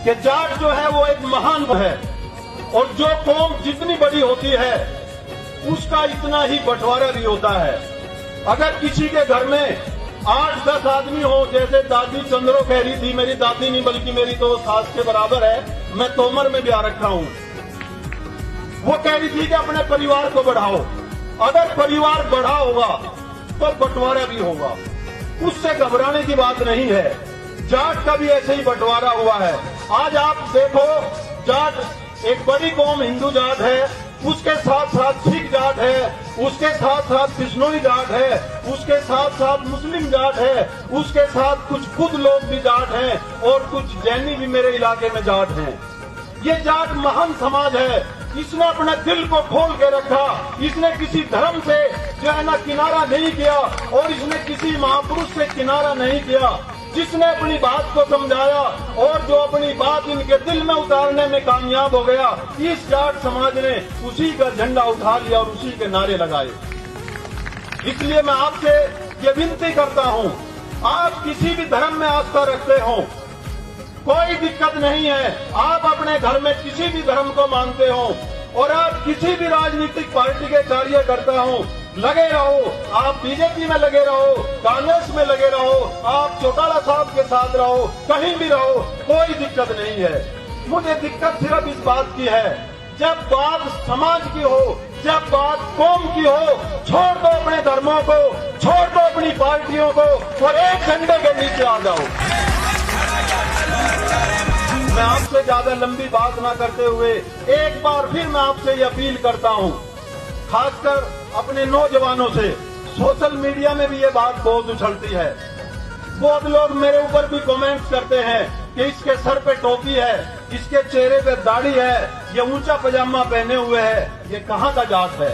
कि जाट जो है वो एक महान है और जो कौम जितनी बड़ी होती है उसका इतना ही बंटवारा भी होता है। अगर किसी के घर में 8-10 आदमी हो, जैसे दादी चंद्रो कह रही थी, मेरी दादी नहीं बल्कि मेरी तो सास के बराबर है, मैं तोमर में ब्याह रखा हूं, वो कह रही थी कि अपने परिवार को बढ़ाओ। अगर परिवार बढ़ा होगा तो बंटवारा भी होगा, उससे घबराने की बात नहीं है। जाट का भी ऐसे ही बंटवारा हुआ है। आज आप देखो, जाट एक बड़ी कौम हिंदू जाट है, उसके साथ साथ सिख जाट है, उसके साथ साथ बिश्नोई जाट है, उसके साथ साथ मुस्लिम जाट है, उसके साथ कुछ खुद लोग भी जाट हैं और कुछ जैनी भी मेरे इलाके में जाट हैं। ये जाट महान समाज है। इसने अपने दिल को खोल के रखा, इसने किसी धर्म से जो है ना किनारा नहीं किया और इसने किसी महापुरुष से किनारा नहीं किया। जिसने अपनी बात को समझाया और जो अपनी बात इनके दिल में उतारने में कामयाब हो गया, इस जाट समाज ने उसी का झंडा उठा लिया और उसी के नारे लगाए। इसलिए मैं आपसे ये विनती करता हूं, आप किसी भी धर्म में आस्था रखते हो, कोई दिक्कत नहीं है। आप अपने घर में किसी भी धर्म को मानते हो और आप किसी भी राजनीतिक पार्टी के कार्यकर्ता हो, लगे रहो। आप बीजेपी में लगे रहो, कांग्रेस में लगे रहो, आप चौटाला साहब के साथ रहो, कहीं भी रहो, कोई दिक्कत नहीं है। मुझे दिक्कत सिर्फ इस बात की है, जब बात समाज की हो, जब बात कौम की हो, छोड़ दो अपने धर्मों को, छोड़ दो अपनी पार्टियों को और एक झंडे के नीचे आ जाओ। मैं आपसे ज्यादा लंबी बात ना करते हुए एक बार फिर मैं आपसे ये अपील करता हूं, खासकर अपने नौजवानों से। सोशल मीडिया में भी ये बात बहुत उछलती है, बहुत लोग मेरे ऊपर भी कमेंट्स करते हैं कि इसके सर पे टोपी है, इसके चेहरे पे दाढ़ी है, ये ऊंचा पजामा पहने हुए है, ये कहां का जाट है।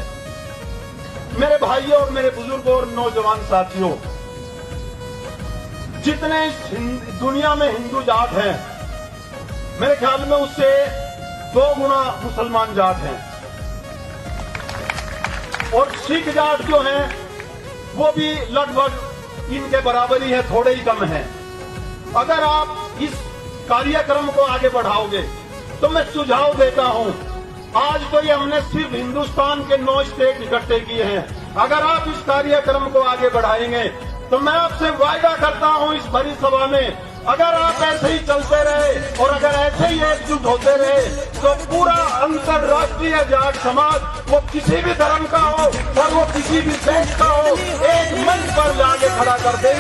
मेरे भाइयों और मेरे बुजुर्गों और नौजवान साथियों, जितने इस दुनिया में हिंदू जाट हैं, मेरे ख्याल में उससे 2 गुना मुसलमान जाट हैं और सिख जाट जो हैं वो भी लगभग इनके बराबर ही है, थोड़े ही कम हैं। अगर आप इस कार्यक्रम को आगे बढ़ाओगे तो मैं सुझाव देता हूं, आज तो ये हमने सिर्फ हिंदुस्तान के 9 स्टेट इकट्ठे किए हैं, अगर आप इस कार्यक्रम को आगे बढ़ाएंगे तो मैं आपसे वायदा करता हूं इस भरी सभा में, अगर आप ऐसे ही चलते रहे और अगर ऐसे ही एकजुट होते रहे तो पूरा अंतर्राष्ट्रीय जाट समाज, वो किसी भी धर्म का हो और वो किसी भी देश का हो, एक मंच पर लाके खड़ा कर देंगे।